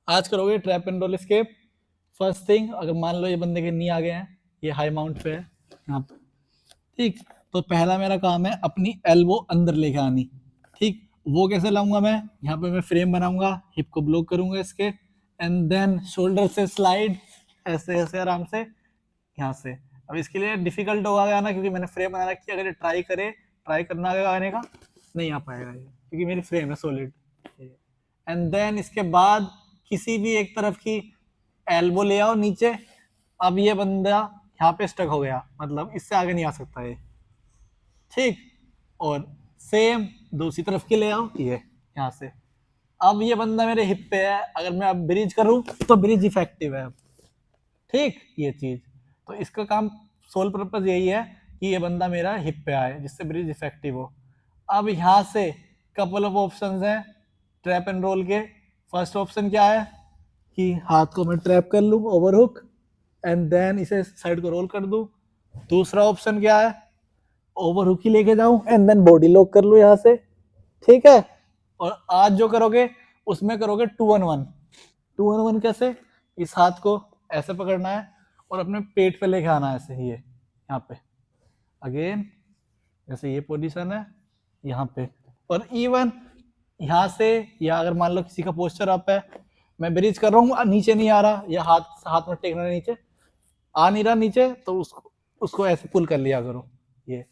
आज करोगे trap and roll escape. First thing, अगर मान लो ये बंदे के नी आ गए हैं, ये हाई माउंट पे है यहाँ पे, ठीक। तो पहला मेरा काम है अपनी एल्बो अंदर लेके आनी, ठीक। वो कैसे लाऊंगा मैं? यहाँ पे मैं फ्रेम बनाऊंगा, हिप को ब्लॉक करूंगा इसके, एंड देन शोल्डर से स्लाइड, ऐसे ऐसे आराम से यहाँ से। अब इसके लिए डिफिकल्ट होगा आना, क्योंकि मैंने फ्रेम बना रखी है। अगर ये ट्राई करना आने का, नहीं आ पाएगा ये, क्योंकि मेरी फ्रेम है सॉलिड। एंड देन इसके बाद किसी भी एक तरफ की एल्बो ले आओ नीचे। अब ये बंदा यहाँ पे स्टक हो गया, मतलब इससे आगे नहीं आ सकता ये, ठीक। और सेम दूसरी तरफ की ले आओ, ये यहाँ से। अब ये बंदा मेरे हिप पे है, अगर मैं अब ब्रिज करूं तो ब्रिज इफेक्टिव है, ठीक। ये चीज, तो इसका काम, सोल पर्पज यही है कि ये बंदा मेरा हिप पे आए, जिससे ब्रिज इफेक्टिव हो। अब यहाँ से कपल ऑफ ऑप्शंस हैं ट्रैप एंड रोल के। फर्स्ट ऑप्शन क्या है कि हाथ को मैं ट्रैप कर लूं ओवर हुक, एंड देन इसे साइड को रोल कर दूं। दूसरा ऑप्शन क्या है, ओवर हुक ही लेके जाऊं एंड देन बॉडी लॉक कर लूं यहाँ से, ठीक है। और आज जो करोगे उसमें करोगे 2-on-1। 2-on-1 कैसे? इस हाथ को ऐसे पकड़ना है और अपने पेट पे लेके आना है ऐसे, ये यहाँ पे अगेन, जैसे ये पोजीशन है यहाँ पे। और इवन यहाँ से, या अगर मान लो किसी का पोस्चर अप है, मैं ब्रिज कर रहा हूँ, नीचे नहीं आ रहा, या हाथ हाथ में टेकना नीचे आ नहीं रहा नीचे, तो उसको ऐसे पुल कर लिया करो, ये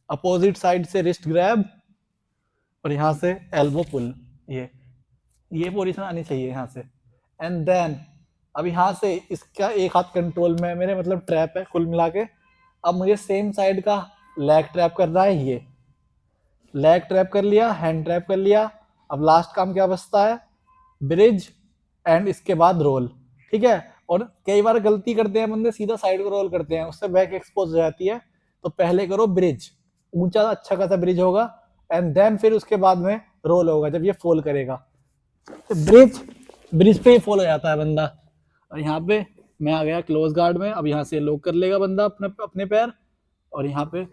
अपोजिट साइड से रिस्ट ग्रैब, और यहाँ से एल्बो पुल, ये पोजीशन आनी चाहिए यहाँ से। एंड देन अब यहाँ से इसका एक हाथ कंट्रोल में है मेरे, मतलब ट्रैप है कुल मिला के। अब मुझे सेम साइड का लेग ट्रैप करना है, ये लेग ट्रैप कर लिया, हैंड ट्रैप कर लिया। अब लास्ट काम क्या बचता है? ब्रिज एंड इसके बाद रोल, ठीक है। और कई बार गलती करते हैं बंदे, सीधा साइड को रोल करते हैं, उससे बैक एक्सपोज हो जाती है। तो पहले करो ब्रिज, ऊंचा अच्छा खासा ब्रिज होगा, एंड देन फिर उसके बाद में रोल होगा जब ये फॉल करेगा। तो ब्रिज पे ही फॉल हो जाता है बंदा। और यहाँ पे मैं आ गया क्लोज गार्ड में। अब यहाँ से लॉक कर लेगा बंदा अपने अपने पैर, और यहाँ पे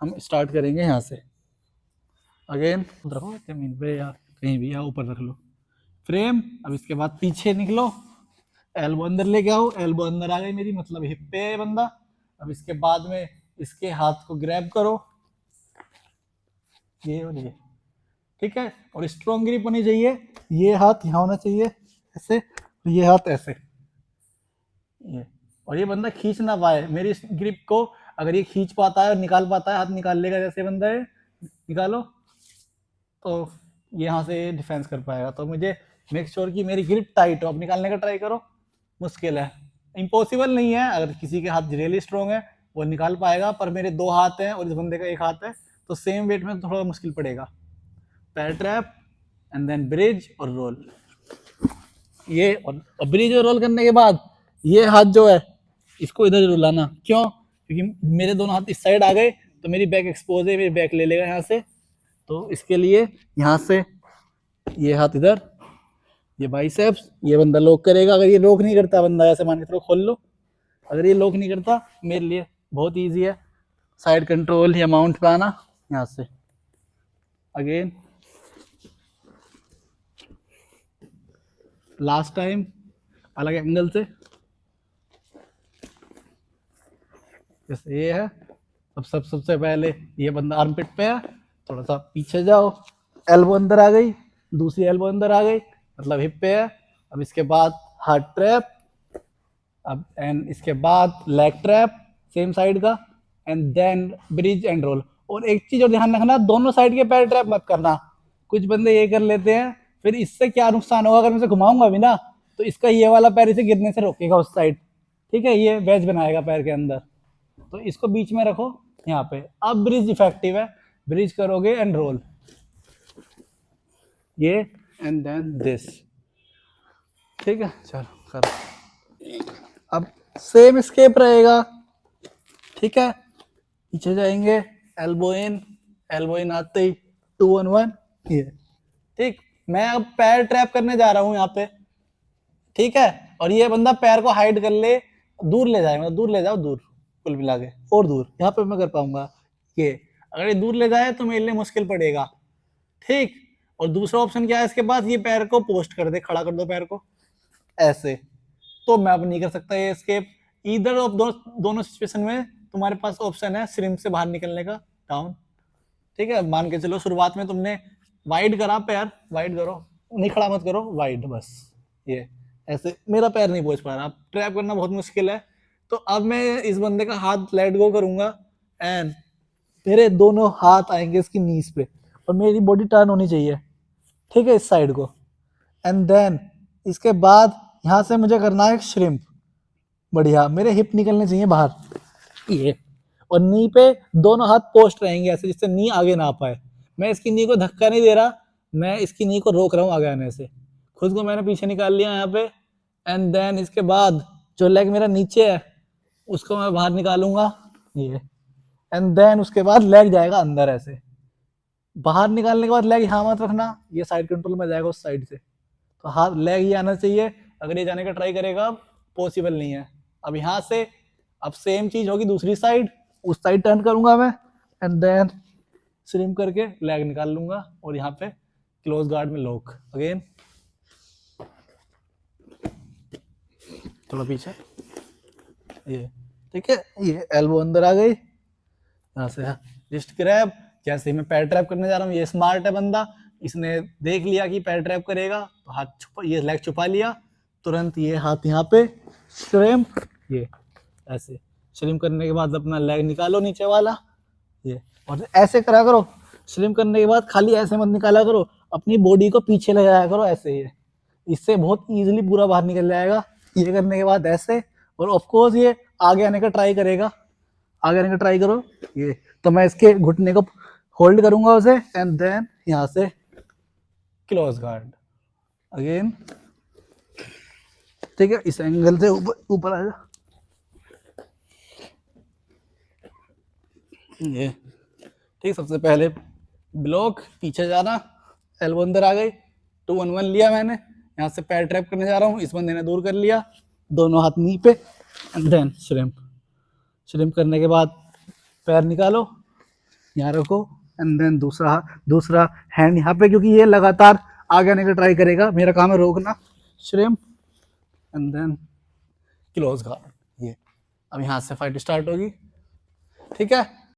हम स्टार्ट करेंगे यहाँ से। अगेन रखो जमीन पे या कहीं भी, या ऊपर रख लो फ्रेम। अब इसके बाद पीछे निकलो, एल्बो अंदर लेके आओ, एल्बो अंदर आ गई मेरी, मतलब हिप पे है बंदा। अब इसके बाद में इसके हाथ को ग्रैब करो, ये और ये, ठीक है। और स्ट्रॉन्ग ग्रिप होनी चाहिए, ये हाथ यहाँ होना चाहिए ऐसे, ये हाथ ऐसे, ये। और ये बंदा खींच ना पाए मेरी इस ग्रिप को। अगर ये खींच पाता है और निकाल पाता है, हाथ निकाल लेगा जैसे बंदा है, निकालो, तो यहाँ से डिफेंस कर पाएगा। तो मुझे मेक श्योर कि मेरी ग्रिप टाइट हो। अब निकालने का ट्राई करो, मुश्किल है, इम्पॉसिबल नहीं है। अगर किसी के हाथ रियली स्ट्रॉन्ग है वो निकाल पाएगा, पर मेरे 2 हाथ हैं और इस बंदे का 1 हाथ है, तो सेम वेट में थोड़ा मुश्किल पड़ेगा। पैर ट्रैप एंड देन ब्रिज और रोल, ये। और ब्रिज और रोल करने के बाद ये हाथ जो है इसको इधर जरूर लाना। क्यों? क्योंकि मेरे दोनों हाथ इस साइड आ गए तो मेरी बैक एक्सपोज है, मेरी बैक ले लेगा यहाँ से। तो इसके लिए यहाँ से ये हाथ इधर, ये बाइसेप्स, ये बंदा लॉक करेगा। अगर ये लॉक नहीं करता बंदा, ऐसे मान के थोड़ा खोल लो, अगर ये लॉक नहीं करता, मेरे लिए बहुत ईजी है, साइड कंट्रोल या माउंट पे आना यहाँ से। अगेन लास्ट टाइम अलग एंगल से, जैसे ये है। सबसे पहले ये बंदा आर्मपिट पे है, थोड़ा सा पीछे जाओ, एल्बो अंदर आ गई, दूसरी एल्बो अंदर आ गई, मतलब हिप पे है। अब इसके बाद हार्ट ट्रैप, अब एंड इसके बाद लेग ट्रैप सेम साइड का, and then bridge and roll. और एक चीज और ध्यान रखना, दोनों साइड के पैर ट्रैप मत करना। कुछ बंदे ये कर लेते हैं, फिर इससे क्या नुकसान होगा, अगर मैं इसे घुमाऊंगा भी ना, तो इसका ये वाला पैर इसे गिरने से रोकेगा उस साइड, ठीक है। ये वेज बनाएगा पैर के अंदर, तो इसको बीच में रखो यहाँ पे। अब ब्रिज इफेक्टिव है, ब्रिज करोगे एंड रोल, ये एंड देन दिस, ठीक है। चलो करो। अब सेम स्केप रहेगा, ठीक है। पीछे जाएंगे, एल्बो इन आते ही 2-on-1, ये, ठीक। मैं अब पैर ट्रैप करने जा रहा हूँ यहाँ पे, ठीक है। और ये बंदा पैर को हाइड कर ले, दूर ले जाए, मतलब दूर ले जाओ, दूर कुल मिला के, और दूर, यहाँ पे मैं कर पाऊंगा ये। अगर ये दूर ले जाए तो मेरे लिए मुश्किल पड़ेगा, ठीक। और दूसरा ऑप्शन क्या है इसके बाद, ये पैर को पोस्ट कर दे, खड़ा कर दो पैर को, ऐसे, तो मैं अब नहीं कर सकता ये एस्केप। इधर ऑफ दोनों सिचुएशन में तुम्हारे पास ऑप्शन है श्रिम्प से बाहर निकलने का, डाउन। ठीक है, मान के चलो शुरुआत में तुमने वाइड करा, पैर वाइड करो, नहीं खड़ा मत करो, वाइड बस, ये ऐसे मेरा पैर नहीं पहुंच पा रहा, ट्रैप करना बहुत मुश्किल है। तो अब मैं इस बंदे का हाथ लेट गो करूंगा एंड मेरे दोनों हाथ आएंगे इसकी नीज पे और मेरी बॉडी टर्न होनी चाहिए, ठीक है, इस साइड को। एंड देन इसके बाद यहाँ से मुझे करना है श्रिम्प, बढ़िया, मेरे हिप निकलने चाहिए बाहर, ये, और नी पे दोनों हाथ पोस्ट रहेंगे ऐसे जिससे नी आगे ना पाए। मैं इसकी नी को धक्का नहीं दे रहा, मैं इसकी नी को रोक रहा हूँ आगे आने से। खुद को मैंने पीछे निकाल लिया यहाँ पे। एंड देन इसके बाद जो लेग मेरा नीचे है उसको मैं बाहर निकालूंगा, ये। एंड देन उसके बाद लेग जाएगा अंदर ऐसे, बाहर निकालने के बाद लेग यहाँ मत रखना, ये साइड कंट्रोल में जाएगा उस साइड से, तो हाथ लेग ही आना चाहिए। अगर ये जाने का ट्राई करेगा पॉसिबल नहीं है। अब यहाँ से अब सेम चीज होगी दूसरी साइड, उस साइड टर्न करूंगा मैं एंड देन स्ट्रीम करके लेग निकाल लूंगा और यहाँ पे क्लोज गार्ड में लॉक अगेन, थोड़ा पीछे, ये ठीक है, ये एल्बो अंदर आ गई, यहाँ से रिस्ट ग्रैब। जैसे मैं पैर ट्रैप करने जा रहा हूँ, ये स्मार्ट है बंदा, इसने देख लिया कि पैर ट्रैप करेगा तो हाथ छुपा, ये लेग छुपा लिया, तुरंत ये हाथ यहाँ पे श्रिम्प, ये ऐसे श्रिम्प करने के बाद अपना लेग निकालो नीचे वाला, ये, और ऐसे करा करो। श्रिम्प करने के बाद खाली ऐसे मत निकाला करो, अपनी बॉडी को पीछे ले जाया करो ऐसे, ये, इससे बहुत इजीली पूरा बाहर निकल जाएगा। ये करने के बाद ऐसे, और ऑफ कोर्स ये आगे आने का ट्राई करेगा, आगे आने का ट्राई करो, ये, तो मैं इसके घुटने को होल्ड करूंगा उसे एंड देन यहाँ से क्लोज गार्ड अगेन, ठीक है, इस एंगल से ऊपर आ जा, ये ठीक। सबसे पहले ब्लॉक, पीछे जाना, एल्बो अंदर आ गई, 2-1-1 लिया मैंने, यहाँ से पैर ट्रैप करने जा रहा हूँ, इस बंदे ने दूर कर लिया, दोनों हाथ नी पे एंड देन श्रिम्प। श्रिम्प करने के बाद पैर निकालो, यहाँ रखो एंड देन दूसरा हैंड यहाँ पे, क्योंकि ये लगातार आगे आने का ट्राई करेगा, मेरा काम है रोकना, shrimp and then close guard, ये। अब यहाँ से फाइट स्टार्ट होगी, ठीक है।